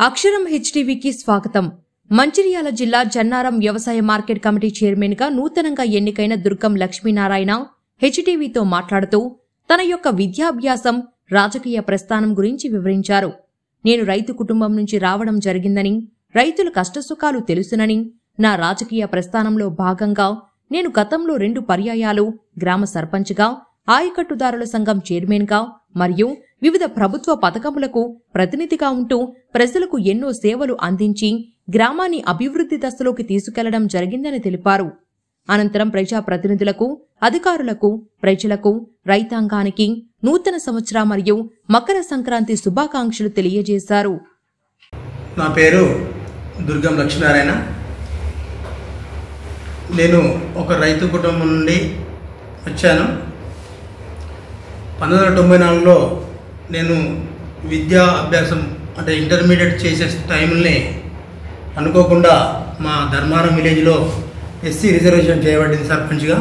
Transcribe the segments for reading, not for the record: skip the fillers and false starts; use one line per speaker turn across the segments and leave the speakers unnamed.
అక్షరం హెచ్టీవీకి స్వాగతం. మంచిర్యాల జిల్లా జన్నారం వ్యవసాయ మార్కెట్ కమిటీ చైర్మన్ గా నూతనంగా ఎన్నికైన దుర్గం లక్ష్మీనారాయణ హెచ్టీవీతో మాట్లాడుతూ తన యొక్క విద్యాభ్యాసం, రాజకీయ ప్రస్థానం గురించి వివరించారు. నేను రైతు కుటుంబం నుంచి రావడం జరిగిందని, రైతుల కష్టసుఖాలు తెలుసునని, నా రాజకీయ ప్రస్థానంలో భాగంగా నేను గతంలో 2 పర్యాయాలు గ్రామ సర్పంచ్గా, ఆయకట్టుదారుల సంఘం చైర్మన్గా మరియు వివిధ ప్రభుత్వ పథకములకు ప్రతినిధిగా ఉంటూ ప్రజలకు ఎన్నో సేవలు అందించి గ్రామాన్ని అభివృద్ధి దశలోకి తీసుకెళ్లడం జరిగిందని తెలిపారు. అనంతరం ప్రజాప్రతినిధులకు, అధికారులకు, ప్రజలకు, రైతాంగానికి నూతన సంవత్సర మరియు మకర సంక్రాంతి శుభాకాంక్షలు తెలియజేశారు.
నా పేరు దుర్గం లక్ష్మీనారాయణ. నేను ఒక రైతు కుటుంబం నుండి వచ్చాను. 1994లో నేను విద్యా అభ్యాసం అంటే ఇంటర్మీడియట్ చేసే టైంని అనుకోకుండా మా ధర్మారం విలేజ్లో ఎస్సీ రిజర్వేషన్ చేయబడింది సర్పంచ్గా.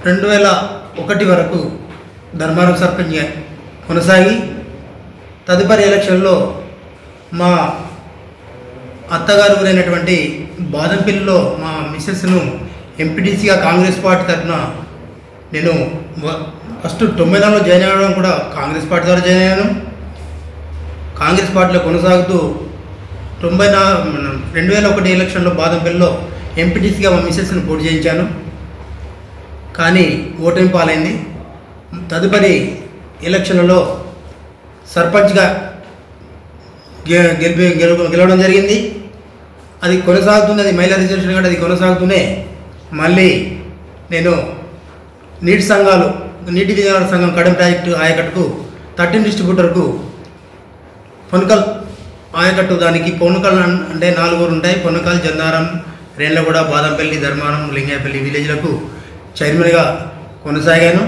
2001 వరకు ధర్మారం సర్పంచ్గా కొనసాగి తదుపరి ఎలక్షన్లో మా అత్తగారు ఊరైనటువంటి బాదంపల్లిలో మా మిస్సెస్ను ఎంపీటీసీగా కాంగ్రెస్ పార్టీ తరఫున నేను ఫస్ట్ 94లో జాయిన్ అవ్వడం కూడా కాంగ్రెస్ పార్టీ ద్వారా జాయిన్ అయ్యాను. కాంగ్రెస్ పార్టీలో కొనసాగుతూ 2001 ఎలక్షన్లో బాదంపల్లిలో ఎంపీటీసీగా మా మిస్సెస్ను పోటీ చేయించాను. కానీ ఓటమి పాలైంది. తదుపరి ఎలక్షన్లలో సర్పంచ్గా గెలవడం జరిగింది. అది కొనసాగుతుంది. అది మహిళా రిజర్వేషన్ కూడా అది కొనసాగుతూనే మళ్ళీ నేను నీటి విధాన సంఘం కడెం ప్రాజెక్టు ఆయకట్టుకు 13 డిస్ట్రిబ్యూటర్కు పొనకల్ ఆయకట్టు దానికి పొనకల్ అంటే 4 ఊరు ఉంటాయి. పొనకల్, జన్నారం, రేళ్లగూడ, బాదంపల్లి, ధర్మారం, లింగాయపల్లి విలేజ్లకు చైర్మన్గా కొనసాగాను.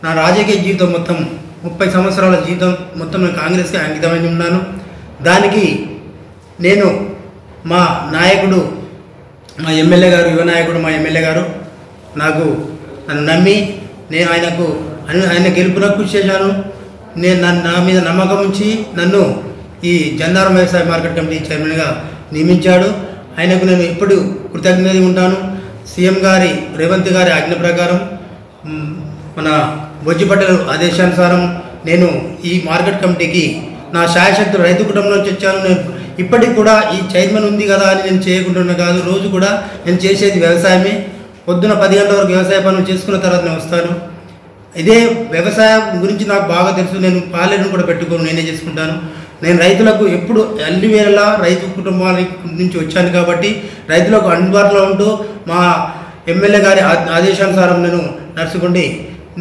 నా రాజకీయ జీవితం మొత్తం 30 సంవత్సరాల జీవితం మొత్తం నేను కాంగ్రెస్కి అంకితమై ఉన్నాను. దానికి నేను మా నాయకుడు, మా ఎమ్మెల్యే గారు, యువ నాయకుడు మా ఎమ్మెల్యే గారు నన్ను నమ్మి నేను ఆయన గెలుపునకు కృషి చేశాను. నా మీద నమ్మకం ఉంచి నన్ను ఈ జన్నారం వ్యవసాయ మార్కెట్ కమిటీ చైర్మన్గా నియమించాడు. ఆయనకు నేను ఎప్పుడు కృతజ్ఞతగా ఉంటాను. సీఎం గారి రేవంత్ గారి ఆజ్ఞ ప్రకారం మన బొజ్జిపట్టెల ఆదేశానుసారం నేను ఈ మార్కెట్ కమిటీకి నా శాయశక్తులు రైతు కుటుంబం నుంచి వచ్చాను. నేను ఇప్పటికి కూడా ఈ చైర్మన్ ఉంది కదా అని నేను చేయకుండా కాదు. రోజు కూడా నేను చేసేది వ్యవసాయమే. పొద్దున 10 గంటల వరకు వ్యవసాయ పనులు చేసుకున్న తర్వాత నేను వస్తాను. ఇదే వ్యవసాయం గురించి నాకు బాగా తెలుసు. నేను పాలేరును కూడా పెట్టుకొని నేనే చేసుకుంటాను. నేను రైతులకు ఎప్పుడు అన్ని వేళలా రైతు కుటుంబాల నుంచి వచ్చాను కాబట్టి రైతులకు అందుబాటులో ఉంటూ మా ఎమ్మెల్యే గారి ఆదేశానుసారం నేను నడుచుకుండి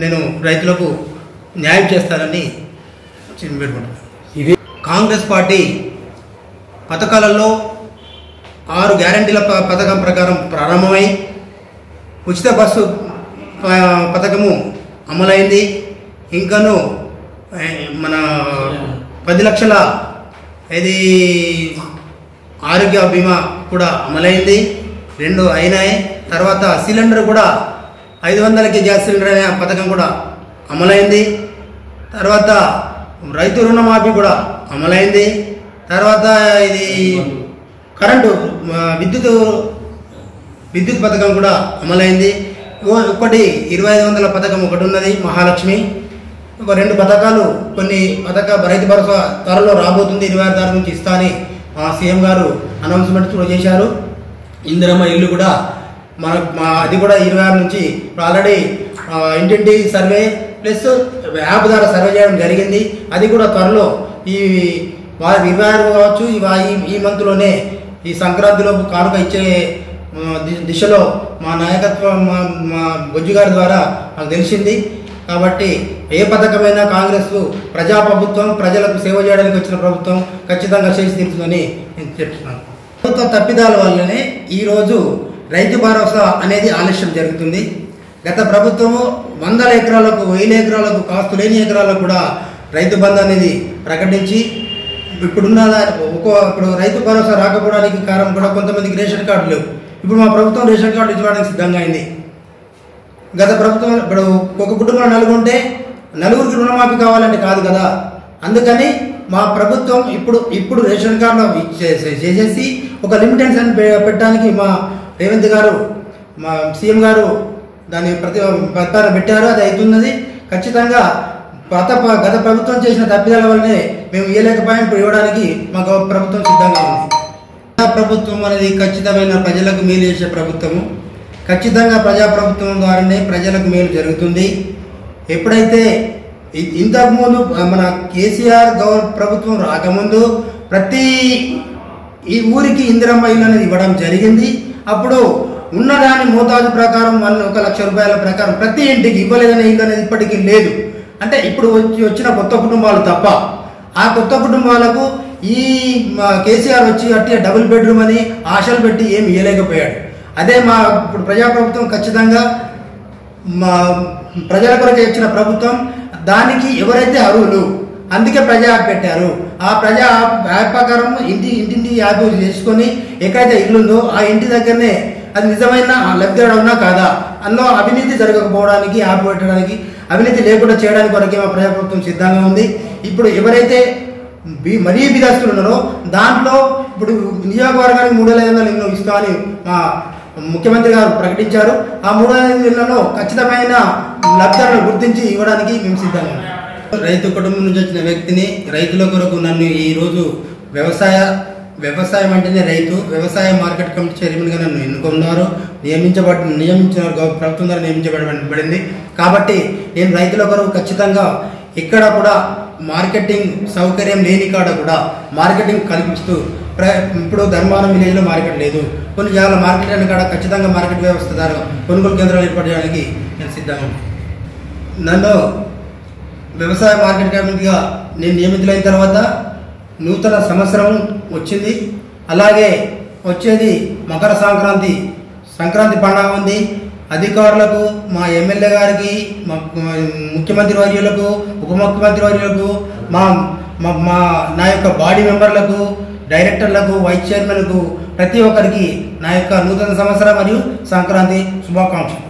నేను రైతులకు న్యాయం చేస్తానని పెట్టుకుంటాను. ఇది కాంగ్రెస్ పార్టీ పథకాలలో 6 గ్యారంటీల పథకం ప్రకారం ప్రారంభమై ఉచిత బస్సు పథకము అమలైంది. ఇంకాను మన 10 లక్షల ఆరోగ్య బీమా కూడా అమలైంది. 2 అయినాయి. తర్వాత సిలిండర్ కూడా 500కి గ్యాస్ సిలిండర్ అనే పథకం కూడా అమలైంది. తర్వాత రైతు రుణమాఫీ కూడా అమలైంది. తర్వాత ఇది కరెంటు విద్యుత్ పథకం కూడా అమలైంది. ఒకటి 2500 పథకం ఒకటి ఉన్నది, మహాలక్ష్మి. ఒక 2 పథకాలు రైతు భరోసా త్వరలో రాబోతుంది. 26 తారీఖు నుంచి ఇస్తా అని సీఎం గారు అనౌన్స్మెంట్ కూడా చేశారు. ఇందిరమ్మ ఇల్లు కూడా అది కూడా 26 నుంచి ఆల్రెడీ ఇంటింటి సర్వే ప్లస్ యాప్ ద్వారా సర్వే చేయడం జరిగింది. అది కూడా త్వరలో ఈ 26 కావచ్చు, ఈ మంత్లోనే ఈ సంక్రాంతిలోపు కానుక ఇచ్చే దిశలో మా నాయకత్వం మా బొజ్జు గారి ద్వారా నాకు తెలిసింది. కాబట్టి ఏ పథకమైనా కాంగ్రెస్ ప్రజాప్రభుత్వం, ప్రజలకు సేవ చేయడానికి వచ్చిన ప్రభుత్వం ఖచ్చితంగా చేసి తీరుతుందని నేను చెప్తున్నాను. ప్రభుత్వ తప్పిదాల వల్లనే ఈరోజు రైతు భరోసా అనేది ఆలస్యం జరుగుతుంది. గత ప్రభుత్వము 100 ఎకరాలకు 1000 ఎకరాలకు కాస్తు లేని ఎకరాలకు కూడా రైతు బంధు అనేది ప్రకటించి ఇప్పుడు రైతు భరోసా రాకపోవడానికి కారణం కూడా కొంతమందికి రేషన్ కార్డు లేవు. ఇప్పుడు మా ప్రభుత్వం రేషన్ కార్డు ఇవ్వడానికి సిద్ధంగా అయింది. గత ప్రభుత్వం ఇప్పుడు ఒక కుటుంబంలో 4 ఉంటే నలుగురికి రుణమాఫీ కావాలంటే కాదు కదా. అందుకని మా ప్రభుత్వం ఇప్పుడు రేషన్ కార్డులో చేసేసి ఒక లిమిటెన్స్ పెట్టడానికి మా రేవంత్ గారు, మా సీఎం గారు దాని ప్రతిపాదన పెట్టారు. అది అవుతున్నది. ఖచ్చితంగా గత ప్రభుత్వం చేసిన తప్పిదాల వల్లనే మేము ఇవ్వలేకపోయాం. ఇప్పుడు ఇవ్వడానికి మా ప్రభుత్వం సిద్ధంగా ఉంది. ప్రభుత్వం అనేది ఖచ్చితమైన ప్రజలకు మేలు చేసే ప్రభుత్వము. ఖచ్చితంగా ప్రజాప్రభుత్వం ద్వారానే ప్రజలకు మేలు జరుగుతుంది. ఎప్పుడైతే ఇంతకుముందు మన కేసీఆర్ ప్రభుత్వం రాకముందు ప్రతి ఈ ఊరికి ఇందిరమ్మ ఇల్లు అనేది ఇవ్వడం జరిగింది. అప్పుడు ఉన్నదాని మోతాదు ప్రకారం 1 లక్ష రూపాయల ప్రకారం ప్రతి ఇంటికి ఇవ్వలేదనే ఇల్లు అనేది ఇప్పటికీ లేదు. అంటే ఇప్పుడు వచ్చిన కొత్త కుటుంబాలు తప్ప ఆ కొత్త కుటుంబాలకు ఈ కేసీఆర్ వచ్చి అట్టి డబుల్ బెడ్రూమ్ అని ఆశలు పెట్టి ఏమి ఇవ్వలేకపోయాడు. అదే మా ఇప్పుడు ప్రజాప్రభుత్వం ఖచ్చితంగా మా ప్రజల కొరకు ఇచ్చిన ప్రభుత్వం. దానికి ఎవరైతే అర్హులు అందుకే ప్రజా యాప్ పెట్టారు. ఆ ప్రజా యాప్ ప్రకారం ఇంటింటి యాప్ చేసుకొని ఎక్కడైతే ఇల్లుందో ఆ ఇంటి దగ్గరనే అది నిజమైన లబ్ధిదారు ఉన్నా కాదా, అందులో అవినీతి జరగకపోవడానికి, యాప్ పెట్టడానికి, అవినీతి లేకుండా చేయడానికి వరకే మా ప్రజాప్రభుత్వం సిద్ధంగా ఉంది. ఇప్పుడు ఎవరైతే మరీ బిదాస్తులు ఉన్నారో దాంట్లో ఇప్పుడు నియోజకవర్గానికి 3,500 ఇళ్ళు ఇస్తామని మా ముఖ్యమంత్రి గారు ప్రకటించారు. ఆ 3,500 ఇళ్లలో ఖచ్చితమైన లబ్ధిదారులను గుర్తించి ఇవ్వడానికి మేము సిద్ధంగా ఉన్నాం. రైతు కుటుంబం నుంచి వచ్చిన వ్యక్తిని, రైతుల కొరకు నన్ను ఈరోజు వ్యవసాయం అంటేనే రైతు, వ్యవసాయ మార్కెట్ కమిటీ చైర్మన్గా నన్ను ఎన్నుకున్నారు, నియమించిన ప్రభుత్వం ద్వారా నియమించబడింది. కాబట్టి నేను రైతుల కొరకు ఖచ్చితంగా ఇక్కడ కూడా మార్కెటింగ్ సౌకర్యం లేని కాడ కూడా మార్కెటింగ్ కల్పిస్తూ, ఇప్పుడు ధర్మారం విలేజ్లో మార్కెట్ లేదు, కొన్ని జాగాల మార్కెట్ అని కాడ ఖచ్చితంగా మార్కెట్ వ్యవస్థ ద్వారా కొనుగోలు కేంద్రాలు ఏర్పాటు చేయడానికి నేను సిద్ధంగా ఉన్నాను. నన్ను వ్యవసాయ మార్కెట్ కమిటీగా నేను నియమితులైన తర్వాత నూతన సంవత్సరం వచ్చింది. అలాగే వచ్చేది మకర సంక్రాంతి పండుగ ఉంది. అధికారులకు, మా ఎమ్మెల్యే గారికి, మా ముఖ్యమంత్రి వర్యులకు, ఉప ముఖ్యమంత్రి వర్యులకు, నా యొక్క బాడీ మెంబర్లకు, డైరెక్టర్లకు, వైస్ చైర్మన్కు, ప్రతి ఒక్కరికి నా యొక్క నూతన సంవత్సరం మరియు సంక్రాంతి శుభాకాంక్షలు.